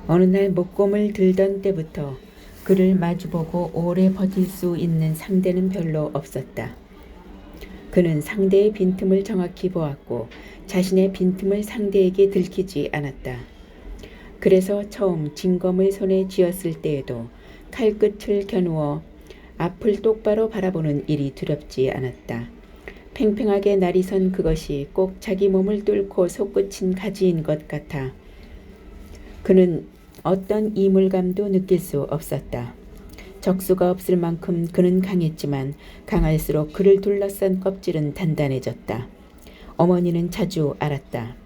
어느 날 목검을 들던 때부터 그를 마주보고 오래 버틸 수 있는 상대는 별로 없었다. 그는 상대의 빈틈을 정확히 보았고 자신의 빈틈을 상대에게 들키지 않았다. 그래서 처음 진검을 손에 쥐었을 때에도 칼끝을 겨누어 앞을 똑바로 바라보는 일이 두렵지 않았다. 팽팽하게 날이 선 그것이 꼭 자기 몸을 뚫고 솟구친 가지인 것 같아 그는 어떤 이물감도 느낄 수 없었다. 적수가 없을 만큼 그는 강했지만 강할수록 그를 둘러싼 껍질은 단단해졌다. 어머니는 자주 알았다.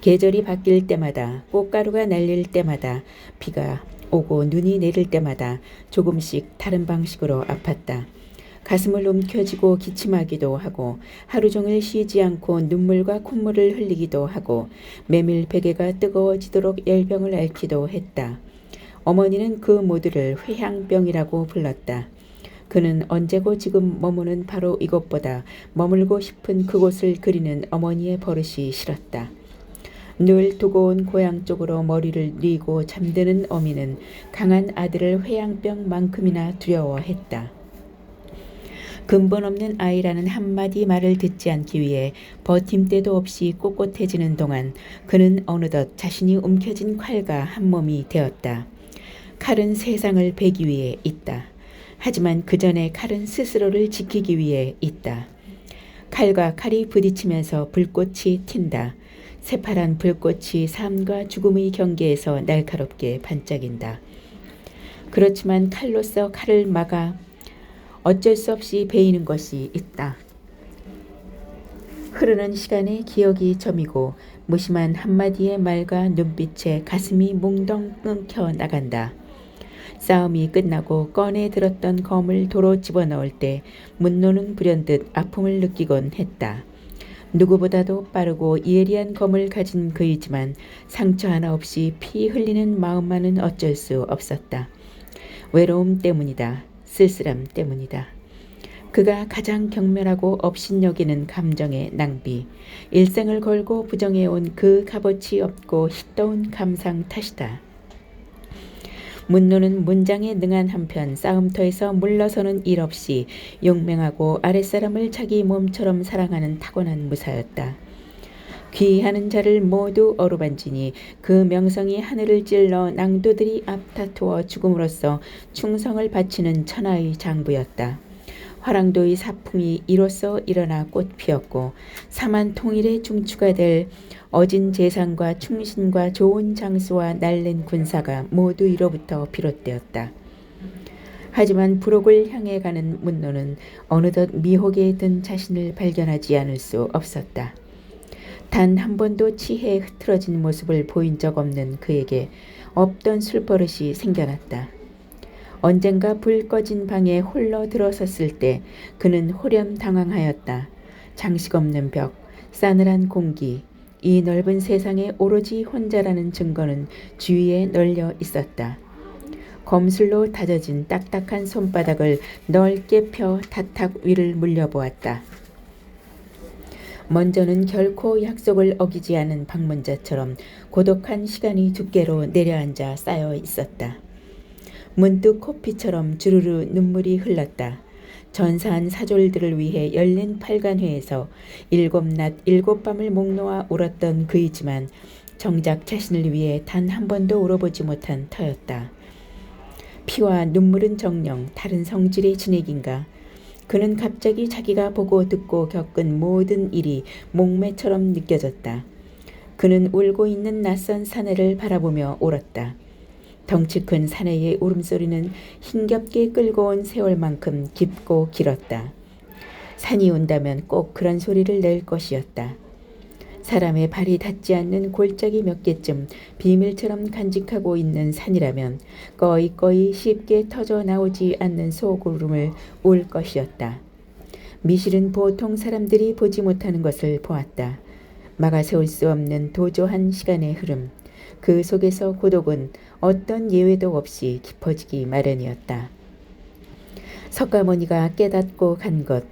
계절이 바뀔 때마다, 꽃가루가 날릴 때마다, 비가 오고 눈이 내릴 때마다 조금씩 다른 방식으로 아팠다. 가슴을 움켜쥐고 기침하기도 하고 하루 종일 쉬지 않고 눈물과 콧물을 흘리기도 하고 메밀 베개가 뜨거워지도록 열병을 앓기도 했다. 어머니는 그 모두를 회향병이라고 불렀다. 그는 언제고 지금 머무는 바로 이곳보다 머물고 싶은 그곳을 그리는 어머니의 버릇이 싫었다. 늘 두고 온 고향 쪽으로 머리를 뉘고 잠드는 어미는 강한 아들을 회양병만큼이나 두려워했다. 근본 없는 아이라는 한마디 말을 듣지 않기 위해 버팀대도 없이 꼿꼿해지는 동안 그는 어느덧 자신이 움켜쥔 칼과 한 몸이 되었다. 칼은 세상을 베기 위해 있다. 하지만 그 전에 칼은 스스로를 지키기 위해 있다. 칼과 칼이 부딪히면서 불꽃이 튄다. 새파란 불꽃이 삶과 죽음의 경계에서 날카롭게 반짝인다. 그렇지만 칼로서 칼을 막아 어쩔 수 없이 베이는 것이 있다. 흐르는 시간에 기억이 저미고 무심한 한마디의 말과 눈빛에 가슴이 몽덩 끊겨 나간다. 싸움이 끝나고 꺼내 들었던 검을 도로 집어넣을 때 문노는 불현듯 아픔을 느끼곤 했다. 누구보다도 빠르고 예리한 검을 가진 그이지만 상처 하나 없이 피 흘리는 마음만은 어쩔 수 없었다. 외로움 때문이다. 쓸쓸함 때문이다. 그가 가장 경멸하고 업신여기는 감정의 낭비, 일생을 걸고 부정해온 그 값어치 없고 희떠운 감상 탓이다. 문노는 문장에 능한 한편 싸움터에서 물러서는 일 없이 용맹하고 아랫사람을 자기 몸처럼 사랑하는 타고난 무사였다. 귀하는 자를 모두 어루만지니 그 명성이 하늘을 찔러 낭도들이 앞다투어 죽음으로써 충성을 바치는 천하의 장부였다. 화랑도의 사풍이 이로써 일어나 꽃 피었고 사만 통일의 중추가 될 어진 재상과 충신과 좋은 장수와 날랜 군사가 모두 이로부터 비롯되었다. 하지만 부록을 향해 가는 문노는 어느덧 미혹에 든 자신을 발견하지 않을 수 없었다. 단 한 번도 치해에 흐트러진 모습을 보인 적 없는 그에게 없던 술버릇이 생겨났다. 언젠가 불 꺼진 방에 홀로 들어섰을 때 그는 호련 당황하였다. 장식 없는 벽, 싸늘한 공기, 이 넓은 세상에 오로지 혼자라는 증거는 주위에 널려 있었다. 검술로 다져진 딱딱한 손바닥을 넓게 펴 타탁 위를 물려보았다. 먼저는 결코 약속을 어기지 않은 방문자처럼 고독한 시간이 두께로 내려앉아 쌓여 있었다. 문득 코피처럼 주르르 눈물이 흘렀다. 전사한 사졸들을 위해 열린 팔관회에서 7낮 7밤을 목 놓아 울었던 그이지만 정작 자신을 위해 단 한 번도 울어보지 못한 터였다. 피와 눈물은 정녕 다른 성질의 진액인가. 그는 갑자기 자기가 보고 듣고 겪은 모든 일이 목매처럼 느껴졌다. 그는 울고 있는 낯선 사내를 바라보며 울었다. 덩치 큰 사내의 울음소리는 힘겹게 끌고 온 세월만큼 깊고 길었다. 산이 운다면 꼭 그런 소리를 낼 것이었다. 사람의 발이 닿지 않는 골짜기 몇 개쯤 비밀처럼 간직하고 있는 산이라면 꺼이꺼이 쉽게 터져 나오지 않는 소울음을 울 것이었다. 미실은 보통 사람들이 보지 못하는 것을 보았다. 막아세울 수 없는 도조한 시간의 흐름. 그 속에서 고독은 어떤 예외도 없이 깊어지기 마련이었다. 석가모니가 깨닫고 간 것,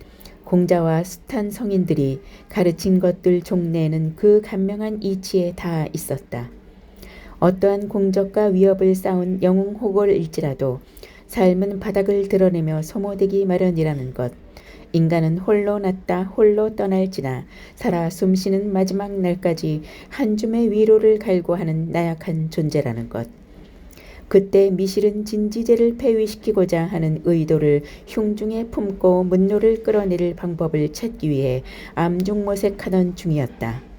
공자와 숱한 성인들이 가르친 것들 종래에는 그 간명한 이치에 다 있었다. 어떠한 공적과 위협을 쌓은 영웅 호걸일지라도 삶은 바닥을 드러내며 소모되기 마련이라는 것. 인간은 홀로 났다 홀로 떠날지나 살아 숨쉬는 마지막 날까지 한 줌의 위로를 갈구하는 나약한 존재라는 것. 그때 미실은 진지제를 폐위시키고자 하는 의도를 흉중에 품고 문노를 끌어내릴 방법을 찾기 위해 암중모색하던 중이었다.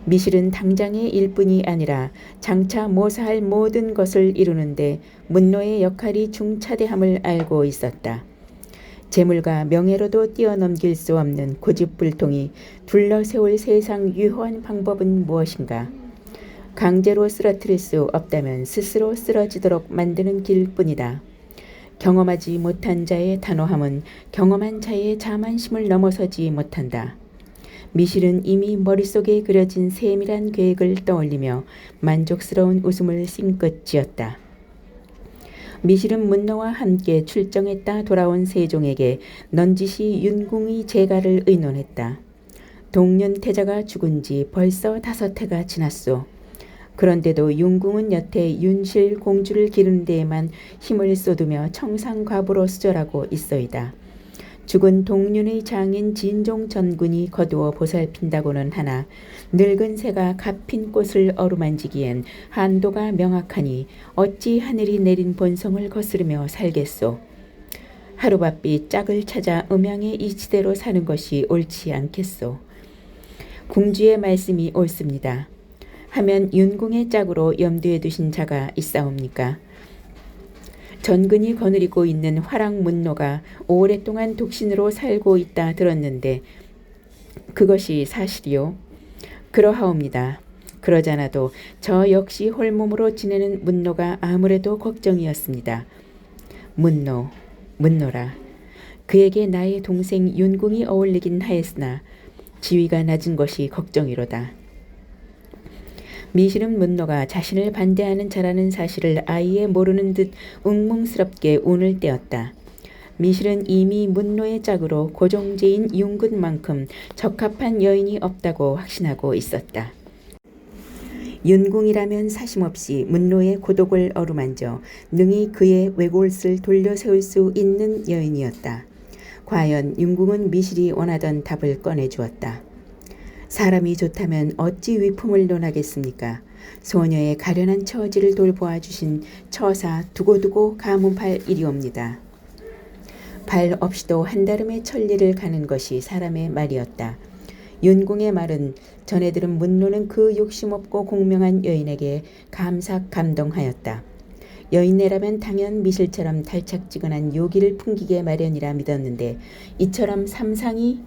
미실은 당장의 일뿐이 아니라 장차 모사할 모든 것을 이루는데 문노의 역할이 중차대함을 알고 있었다. 재물과 명예로도 뛰어넘길 수 없는 고집불통이 둘러세울 세상 유효한 방법은 무엇인가? 강제로 쓰러뜨릴 수 없다면 스스로 쓰러지도록 만드는 길뿐이다. 경험하지 못한 자의 단호함은 경험한 자의 자만심을 넘어서지 못한다. 미실은 이미 머릿속에 그려진 세밀한 계획을 떠올리며 만족스러운 웃음을 싱긋 지었다. 미실은 문노와 함께 출정했다 돌아온 세종에게 넌지시 윤궁의 재가를 의논했다. 동년 태자가 죽은 지 벌써 5해가 지났소. 그런데도 윤궁은 여태 윤실 공주를 기르는 데에만 힘을 쏟으며 청상과부로 수절하고 있어이다. 죽은 동륜의 장인 진종 전군이 거두어 보살핀다고는 하나 늙은 새가 값핀 꽃을 어루만지기엔 한도가 명확하니 어찌 하늘이 내린 본성을 거스르며 살겠소. 하루바삐 짝을 찾아 음양의 이치대로 사는 것이 옳지 않겠소. 궁주의 말씀이 옳습니다. 하면 윤궁의 짝으로 염두에 두신 자가 있사옵니까? 전근이 거느리고 있는 화랑문노가 오랫동안 독신으로 살고 있다 들었는데 그것이 사실이요? 그러하옵니다. 그러잖아도 저 역시 홀몸으로 지내는 문노가 아무래도 걱정이었습니다. 문노라. 그에게 나의 동생 윤궁이 어울리긴 하였으나 지위가 낮은 것이 걱정이로다. 미실은 문노가 자신을 반대하는 자라는 사실을 아예 모르는 듯 웅뭉스럽게 운을 떼었다. 미실은 이미 문노의 짝으로 고종제인 윤군만큼 적합한 여인이 없다고 확신하고 있었다. 윤궁이라면 사심없이 문노의 고독을 어루만져 능히 그의 외골을 돌려세울 수 있는 여인이었다. 과연 윤궁은 미실이 원하던 답을 꺼내주었다. 사람이 좋다면 어찌 위품을 논하겠습니까? 소녀의 가련한 처지를 돌보아 주신 처사 두고두고 가문팔 일이옵니다. 발 없이도 한달음의 천리를 가는 것이 사람의 말이었다. 윤궁의 말은 전해 들은 문노는 그 욕심없고 공명한 여인에게 감사감동하였다. 여인네라면 당연 미실처럼 달착지근한 요기를 풍기게 마련이라 믿었는데 이처럼 삼상이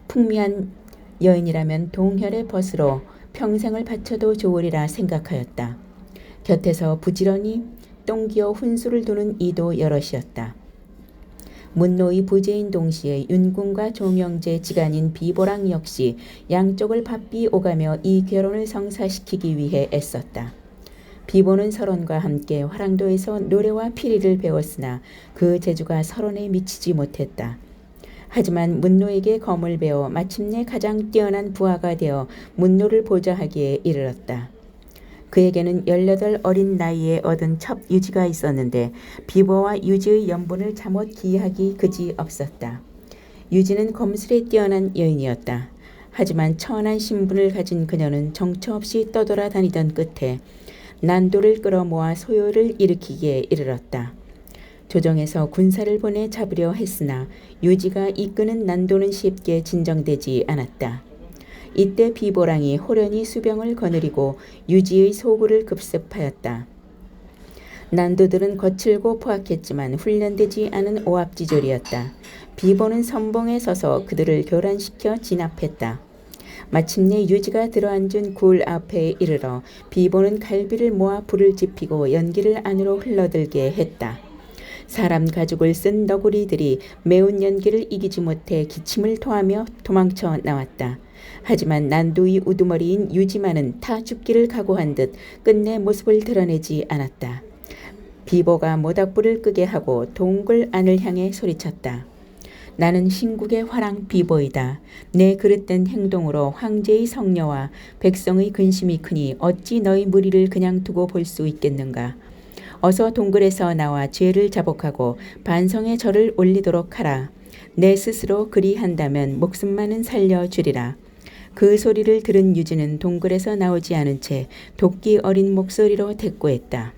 풍미한 여인이라면 동혈의 벗으로 평생을 바쳐도 좋으리라 생각하였다. 곁에서 부지런히 똥기어 훈수를 두는 이도 여럿이었다. 문노의 부재인 동시에 윤궁과 종영제 지간인 비보랑 역시 양쪽을 바삐 오가며 이 결혼을 성사시키기 위해 애썼다. 비보는 설원과 함께 화랑도에서 노래와 피리를 배웠으나 그 재주가 설원에 미치지 못했다. 하지만 문노에게 검을 배워 마침내 가장 뛰어난 부하가 되어 문노를 보좌하기에 이르렀다. 그에게는 18 어린 나이에 얻은 첩 유지가 있었는데 비보와 유지의 연분을 잠옷 기하기 그지 없었다. 유지는 검술에 뛰어난 여인이었다. 하지만 천한 신분을 가진 그녀는 정처 없이 떠돌아다니던 끝에 난도를 끌어모아 소요를 일으키기에 이르렀다. 조정에서 군사를 보내 잡으려 했으나 유지가 이끄는 난도는 쉽게 진정되지 않았다. 이때 비보랑이 호련히 수병을 거느리고 유지의 소굴을 급습하였다. 난도들은 거칠고 포악했지만 훈련되지 않은 오합지졸이었다. 비보는 선봉에 서서 그들을 교란시켜 진압했다. 마침내 유지가 들어앉은 굴 앞에 이르러 비보는 갈비를 모아 불을 지피고 연기를 안으로 흘러들게 했다. 사람 가죽을 쓴 너구리들이 매운 연기를 이기지 못해 기침을 토하며 도망쳐 나왔다. 하지만 난도의 우두머리인 유지만은 타 죽기를 각오한 듯 끝내 모습을 드러내지 않았다. 비보가 모닥불을 끄게 하고 동굴 안을 향해 소리쳤다. 나는 신국의 화랑 비보이다. 내 그릇된 행동으로 황제의 성녀와 백성의 근심이 크니 어찌 너희 무리를 그냥 두고 볼 수 있겠는가. 어서 동굴에서 나와 죄를 자복하고 반성의 절을 올리도록 하라. 내 스스로 그리한다면 목숨만은 살려주리라. 그 소리를 들은 유지는 동굴에서 나오지 않은 채 도끼 어린 목소리로 대꾸했다.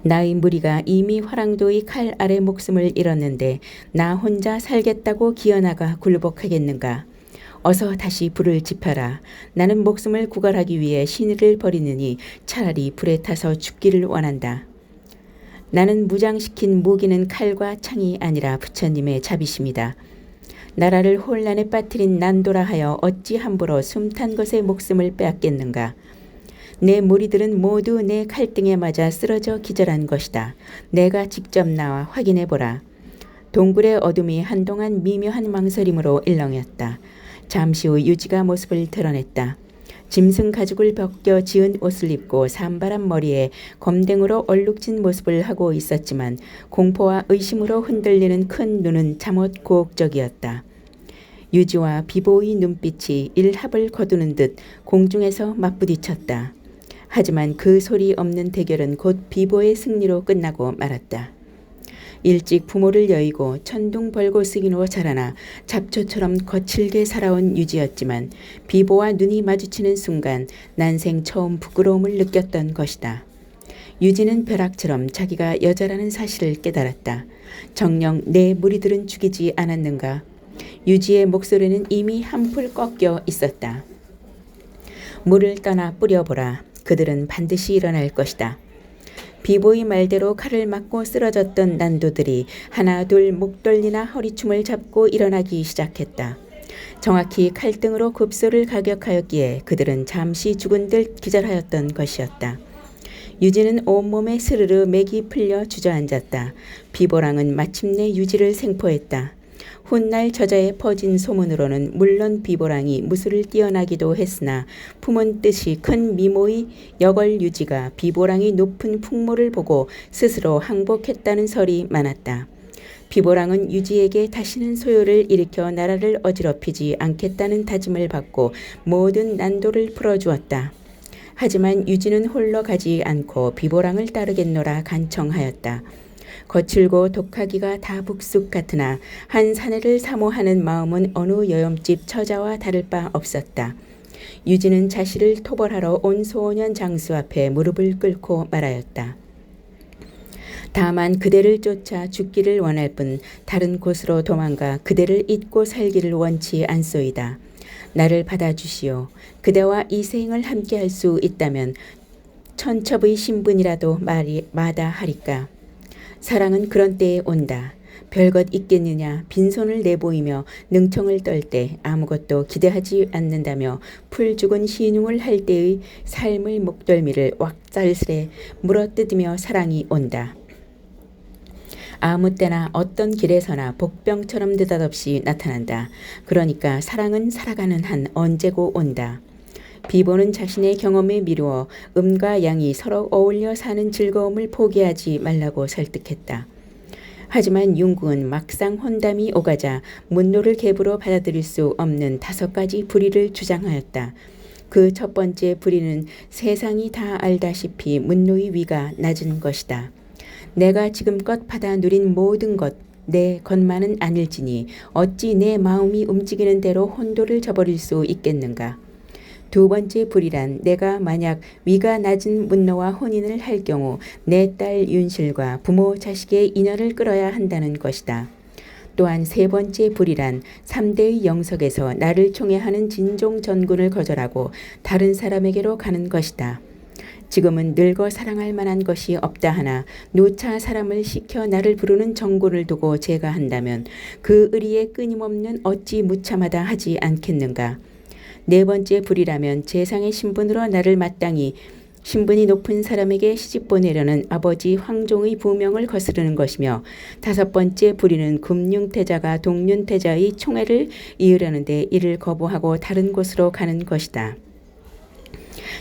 나의 무리가 이미 화랑도의 칼 아래 목숨을 잃었는데 나 혼자 살겠다고 기어나가 굴복하겠는가. 어서 다시 불을 지펴라. 나는 목숨을 구걸하기 위해 신의를 버리느니 차라리 불에 타서 죽기를 원한다. 나는 무장시킨 무기는 칼과 창이 아니라 부처님의 자비심이다. 나라를 혼란에 빠뜨린 난도라 하여 어찌 함부로 숨탄 것의 목숨을 빼앗겠는가. 내 무리들은 모두 내 칼등에 맞아 쓰러져 기절한 것이다. 내가 직접 나와 확인해보라. 동굴의 어둠이 한동안 미묘한 망설임으로 일렁였다. 잠시 후 유지가 모습을 드러냈다. 짐승 가죽을 벗겨 지은 옷을 입고 산발한 머리에 검댕으로 얼룩진 모습을 하고 있었지만 공포와 의심으로 흔들리는 큰 눈은 잠옷 고혹적이었다. 유지와 비보의 눈빛이 일합을 거두는 듯 공중에서 맞부딪혔다. 하지만 그 소리 없는 대결은 곧 비보의 승리로 끝나고 말았다. 일찍 부모를 여의고 천둥벌고승이로 자라나 잡초처럼 거칠게 살아온 유지였지만 비보와 눈이 마주치는 순간 난생 처음 부끄러움을 느꼈던 것이다. 유지는 벼락처럼 자기가 여자라는 사실을 깨달았다. 정녕 내 무리들은 죽이지 않았는가? 유지의 목소리는 이미 한풀 꺾여 있었다. 물을 떠나 뿌려보라. 그들은 반드시 일어날 것이다. 비보의 말대로 칼을 맞고 쓰러졌던 난도들이 하나 둘 목덜리나 허리춤을 잡고 일어나기 시작했다. 정확히 칼등으로 급소를 가격하였기에 그들은 잠시 죽은 듯 기절하였던 것이었다. 유지는 온몸에 스르르 맥이 풀려 주저앉았다. 비보랑은 마침내 유지를 생포했다. 훗날 저자에 퍼진 소문으로는 물론 비보랑이 무술을 뛰어나기도 했으나 품은 뜻이 큰 미모의 여걸 유지가 비보랑이 높은 풍모를 보고 스스로 항복했다는 설이 많았다. 비보랑은 유지에게 다시는 소요를 일으켜 나라를 어지럽히지 않겠다는 다짐을 받고 모든 난도를 풀어주었다. 하지만 유지는 홀로 가지 않고 비보랑을 따르겠노라 간청하였다. 거칠고 독하기가 다 북쑥 같으나 한 사내를 사모하는 마음은 어느 여염집 처자와 다를 바 없었다. 유지는 자신을 토벌하러 온 소년 장수 앞에 무릎을 꿇고 말하였다. 다만 그대를 쫓아 죽기를 원할 뿐 다른 곳으로 도망가 그대를 잊고 살기를 원치 않소이다. 나를 받아주시오. 그대와 이 생을 함께할 수 있다면 천첩의 신분이라도 마다하리까. 사랑은 그런 때에 온다. 별것 있겠느냐 빈손을 내보이며 능청을 떨 때 아무것도 기대하지 않는다며 풀 죽은 신용을 할 때의 삶의 목덜미를 왁살스레 물어뜯으며 사랑이 온다. 아무 때나 어떤 길에서나 복병처럼 느닷없이 나타난다. 그러니까 사랑은 살아가는 한 언제고 온다. 비보는 자신의 경험에 미루어 음과 양이 서로 어울려 사는 즐거움을 포기하지 말라고 설득했다. 하지만 융궁은 막상 혼담이 오가자 문노를 계부로 받아들일 수 없는 5가지 불의를 주장하였다. 그 첫 번째 불의는 세상이 다 알다시피 문노의 위가 낮은 것이다. 내가 지금껏 받아 누린 모든 것, 내 것만은 아닐지니 어찌 내 마음이 움직이는 대로 혼도를 저버릴 수 있겠는가. 두 번째 불이란 내가 만약 위가 낮은 문노와 혼인을 할 경우 내 딸 윤실과 부모 자식의 인연을 끌어야 한다는 것이다. 또한 세 번째 불이란 3대의 영석에서 나를 총애하는 진종 전군을 거절하고 다른 사람에게로 가는 것이다. 지금은 늙어 사랑할 만한 것이 없다 하나 누차 사람을 시켜 나를 부르는 정군을 두고 제가 한다면 그 의리에 끊임없는 어찌 무참하다 하지 않겠는가. 네 번째 불이라면 재상의 신분으로 나를 마땅히 신분이 높은 사람에게 시집 보내려는 아버지 황종의 부명을 거스르는 것이며 다섯 번째 불이는 금융태자가 동륜태자의 총애를 이으려는데 이를 거부하고 다른 곳으로 가는 것이다.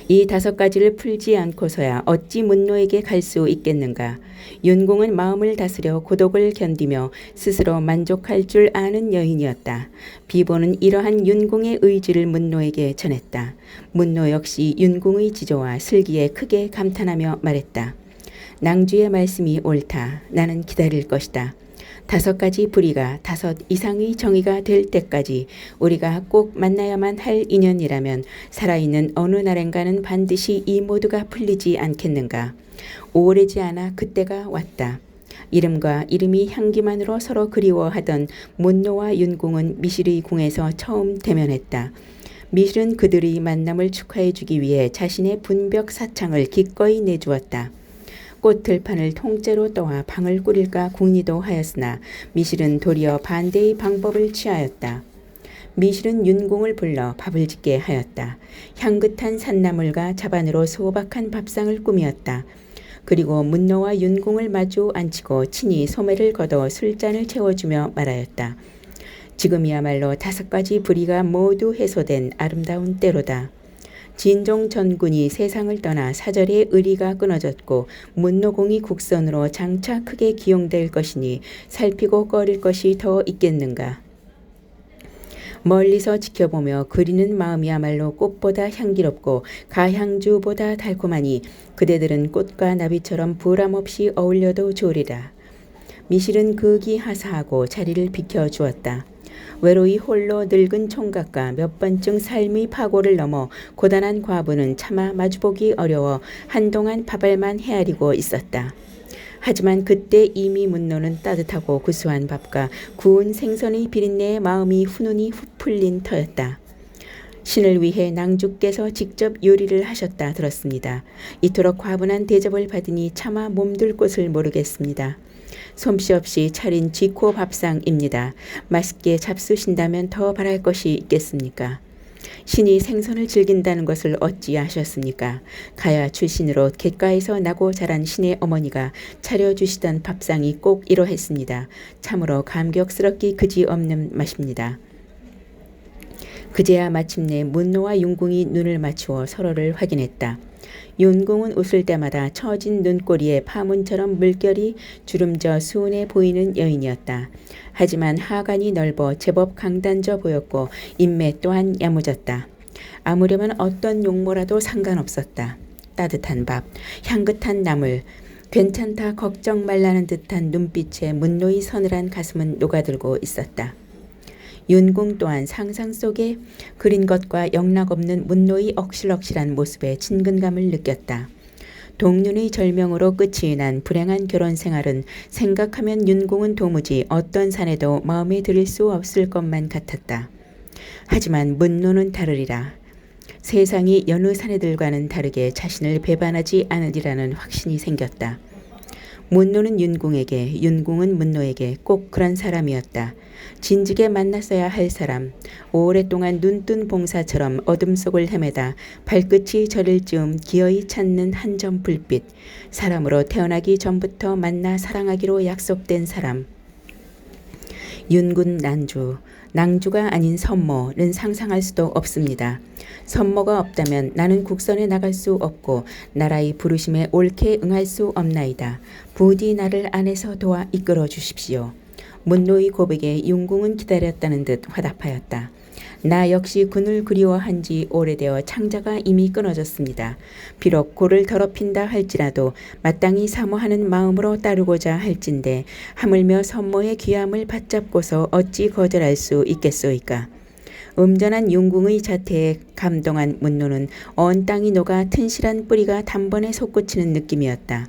이 5가지를 풀지 않고서야 어찌 문노에게 갈 수 있겠는가. 윤공은 마음을 다스려 고독을 견디며 스스로 만족할 줄 아는 여인이었다. 비보는 이러한 윤공의 의지를 문노에게 전했다. 문노 역시 윤공의 지조와 슬기에 크게 감탄하며 말했다. 낭주의 말씀이 옳다. 나는 기다릴 것이다. 5가지 불의가 5 이상의 정의가 될 때까지 우리가 꼭 만나야만 할 인연이라면 살아있는 어느 날엔가는 반드시 이 모두가 풀리지 않겠는가. 오래지 않아 그때가 왔다. 이름과 이름이 향기만으로 서로 그리워하던 문노와 윤공은 미실의 궁에서 처음 대면했다. 미실은 그들의 만남을 축하해 주기 위해 자신의 분벽 사창을 기꺼이 내주었다. 꽃들판을 통째로 떠와 방을 꾸릴까 궁리도 하였으나 미실은 도리어 반대의 방법을 취하였다. 미실은 윤공을 불러 밥을 짓게 하였다. 향긋한 산나물과 자반으로 소박한 밥상을 꾸미었다. 그리고 문노와 윤공을 마주 앉히고 친히 소매를 걷어 술잔을 채워주며 말하였다. 지금이야말로 5가지 불의가 모두 해소된 아름다운 때로다. 진종 전군이 세상을 떠나 사절의 의리가 끊어졌고 문노공이 국선으로 장차 크게 기용될 것이니 살피고 꺼릴 것이 더 있겠는가. 멀리서 지켜보며 그리는 마음이야말로 꽃보다 향기롭고 가향주보다 달콤하니 그대들은 꽃과 나비처럼 부람없이 어울려도 좋으리라. 미실은 극이하사하고 자리를 비켜주었다. 외로이 홀로 늙은 총각과 몇 번쯤 삶의 파고를 넘어 고단한 과부는 차마 마주보기 어려워 한동안 밥알만 헤아리고 있었다. 하지만 그때 이미 문노는 따뜻하고 구수한 밥과 구운 생선의 비린내에 마음이 훈훈히 풀린 터였다. 신을 위해 낭주께서 직접 요리를 하셨다 들었습니다. 이토록 과분한 대접을 받으니 차마 몸둘 곳을 모르겠습니다. 솜씨 없이 차린 쥐코 밥상입니다. 맛있게 잡수신다면 더 바랄 것이 있겠습니까? 신이 생선을 즐긴다는 것을 어찌 아셨습니까? 가야 출신으로 갯가에서 나고 자란 신의 어머니가 차려주시던 밥상이 꼭 이러했습니다. 참으로 감격스럽기 그지없는 맛입니다. 그제야 마침내 문노와 윤공이 눈을 맞추어 서로를 확인했다. 윤공은 웃을 때마다 처진 눈꼬리에 파문처럼 물결이 주름져 수은해 보이는 여인이었다. 하지만 하관이 넓어 제법 강단져 보였고 인매 또한 야무졌다. 아무려면 어떤 용모라도 상관없었다. 따뜻한 밥, 향긋한 나물, 괜찮다 걱정 말라는 듯한 눈빛에 문노의 서늘한 가슴은 녹아들고 있었다. 윤공 또한 상상 속에 그린 것과 영락없는 문노의 억실억실한 모습에 친근감을 느꼈다. 동륜의 절명으로 끝이 난 불행한 결혼 생활은 생각하면 윤공은 도무지 어떤 산에도 마음에 들일 수 없을 것만 같았다. 하지만 문노는 다르리라. 세상이 여느 사내들과는 다르게 자신을 배반하지 않으리라는 확신이 생겼다. 문노는 윤공에게, 윤공은 문노에게 꼭 그런 사람이었다. 진즉에 만났어야 할 사람, 오랫동안 눈뜬 봉사처럼 어둠 속을 헤매다 발끝이 저릴 즈음 기어이 찾는 한 점 불빛, 사람으로 태어나기 전부터 만나 사랑하기로 약속된 사람. 윤군 난주, 낭주가 아닌 선모는 상상할 수도 없습니다. 선모가 없다면 나는 국선에 나갈 수 없고 나라의 부르심에 옳게 응할 수 없나이다. 부디 나를 안에서 도와 이끌어 주십시오. 문노의 고백에 윤공은 기다렸다는 듯 화답하였다. 나 역시 군을 그리워한 지 오래되어 창자가 이미 끊어졌습니다. 비록 고를 더럽힌다 할지라도 마땅히 사모하는 마음으로 따르고자 할진데 하물며 선모의 귀함을 받잡고서 어찌 거절할 수 있겠소이까. 음전한 윤공의 자태에 감동한 문노는 언 땅이 녹아 튼실한 뿌리가 단번에 솟구치는 느낌이었다.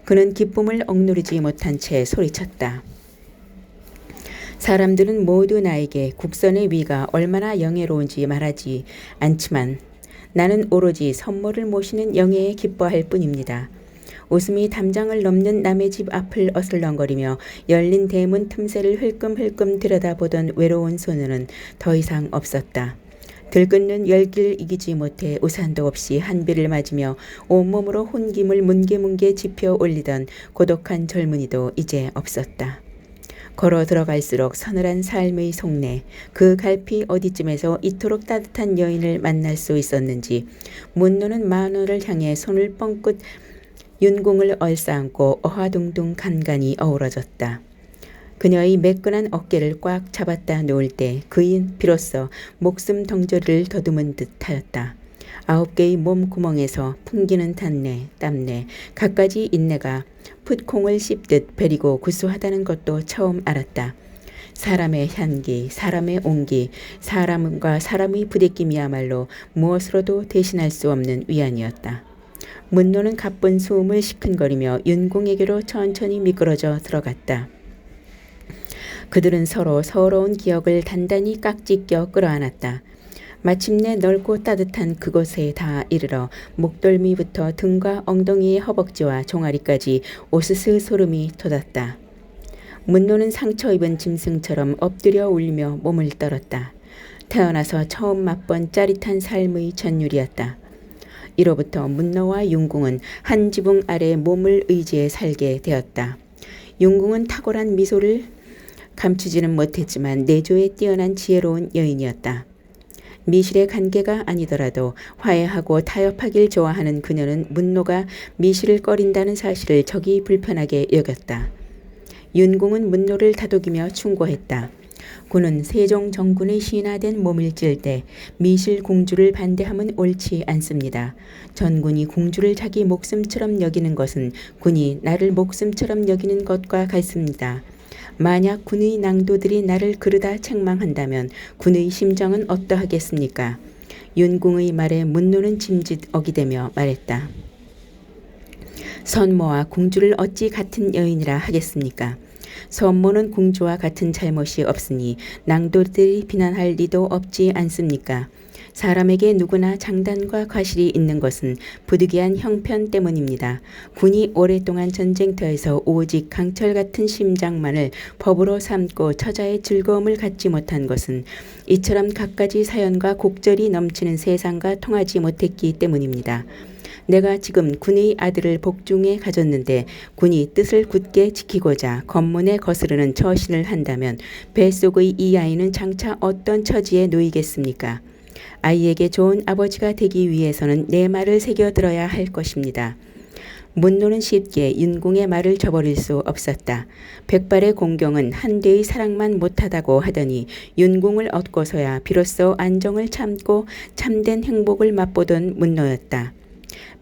그는 기쁨을 억누르지 못한 채 소리쳤다. 사람들은 모두 나에게 국선의 위가 얼마나 영예로운지 말하지 않지만 나는 오로지 선모를 모시는 영예에 기뻐할 뿐입니다. 웃음이 담장을 넘는 남의 집 앞을 어슬렁거리며 열린 대문 틈새를 흘끔흘끔 들여다보던 외로운 소녀는 더 이상 없었다. 들끓는 열기를 이기지 못해 우산도 없이 한비를 맞으며 온몸으로 혼김을 뭉게뭉게 지펴 올리던 고독한 젊은이도 이제 없었다. 걸어 들어갈수록 서늘한 삶의 속내, 그 갈피 어디쯤에서 이토록 따뜻한 여인을 만날 수 있었는지 문노는 마누를 향해 손을 뻥끗 윤궁을 얼싸안고 어하둥둥 간간히 어우러졌다. 그녀의 매끈한 어깨를 꽉 잡았다 놓을 때 그인 비로소 목숨 덩저리를 더듬은 듯 하였다. 9개의 몸 구멍에서 풍기는 탄내, 땀내, 갖가지 인내가 풋콩을 씹듯 베리고 구수하다는 것도 처음 알았다. 사람의 향기, 사람의 온기, 사람과 사람의 부대낌이야말로 무엇으로도 대신할 수 없는 위안이었다. 문노는 가쁜 숨을 시큰거리며 윤궁에게로 천천히 미끄러져 들어갔다. 그들은 서로 서러운 기억을 단단히 깍지 껴 끌어안았다. 마침내 넓고 따뜻한 그곳에 다 이르러 목덜미부터 등과 엉덩이의 허벅지와 종아리까지 오스스 소름이 돋았다. 문노는 상처 입은 짐승처럼 엎드려 울며 몸을 떨었다. 태어나서 처음 맛본 짜릿한 삶의 전율이었다. 이로부터 문노와 윤궁은 한 지붕 아래 몸을 의지해 살게 되었다. 윤궁은 탁월한 미소를 감추지는 못했지만 내조에 뛰어난 지혜로운 여인이었다. 미실의 관계가 아니더라도 화해하고 타협하길 좋아하는 그녀는 문노가 미실을 꺼린다는 사실을 적이 불편하게 여겼다. 윤궁은 문노를 다독이며 충고했다. 군은 세종 정군의 신하된 몸을 찔 때 미실 공주를 반대함은 옳지 않습니다. 전군이 공주를 자기 목숨처럼 여기는 것은 군이 나를 목숨처럼 여기는 것과 같습니다. 만약 군의 낭도들이 나를 그르다 책망한다면 군의 심정은 어떠하겠습니까? 윤궁의 말에 문노는 짐짓 어기대며 말했다. 선모와 공주를 어찌 같은 여인이라 하겠습니까? 선모는 공주와 같은 잘못이 없으니 낭도들이 비난할 리도 없지 않습니까? 사람에게 누구나 장단과 과실이 있는 것은 부득이한 형편 때문입니다. 군이 오랫동안 전쟁터에서 오직 강철 같은 심장만을 법으로 삼고 처자의 즐거움을 갖지 못한 것은 이처럼 갖가지 사연과 곡절이 넘치는 세상과 통하지 못했기 때문입니다. 내가 지금 군의 아들을 복중에 가졌는데 군이 뜻을 굳게 지키고자 검문에 거스르는 처신을 한다면 뱃속의 이 아이는 장차 어떤 처지에 놓이겠습니까? 아이에게 좋은 아버지가 되기 위해서는 내 말을 새겨들어야 할 것입니다. 문노는 쉽게 윤궁의 말을 저버릴 수 없었다. 백발의 공경은 한 대의 사랑만 못하다고 하더니 윤궁을 얻고서야 비로소 안정을 참고 참된 행복을 맛보던 문노였다.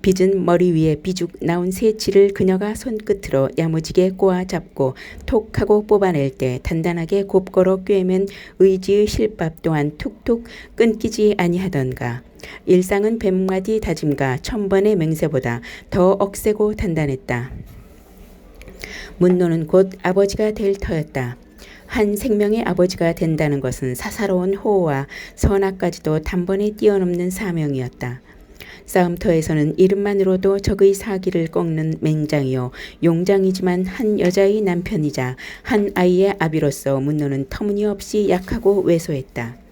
빚은 머리 위에 비죽 나온 새치를 그녀가 손끝으로 야무지게 꼬아 잡고 톡 하고 뽑아낼 때 단단하게 곱고로 꿰맨 의지의 실밥 또한 툭툭 끊기지 아니하던가. 일상은 100마디 다짐과 1000번의 맹세보다 더 억세고 단단했다. 문노는 곧 아버지가 될 터였다. 한 생명의 아버지가 된다는 것은 사사로운 호호와 선악까지도 단번에 뛰어넘는 사명이었다. 싸움터에서는 이름만으로도 적의 사기를 꺾는 맹장이요 용장이지만 한 여자의 남편이자 한 아이의 아비로서 문노는 터무니없이 약하고 왜소했다.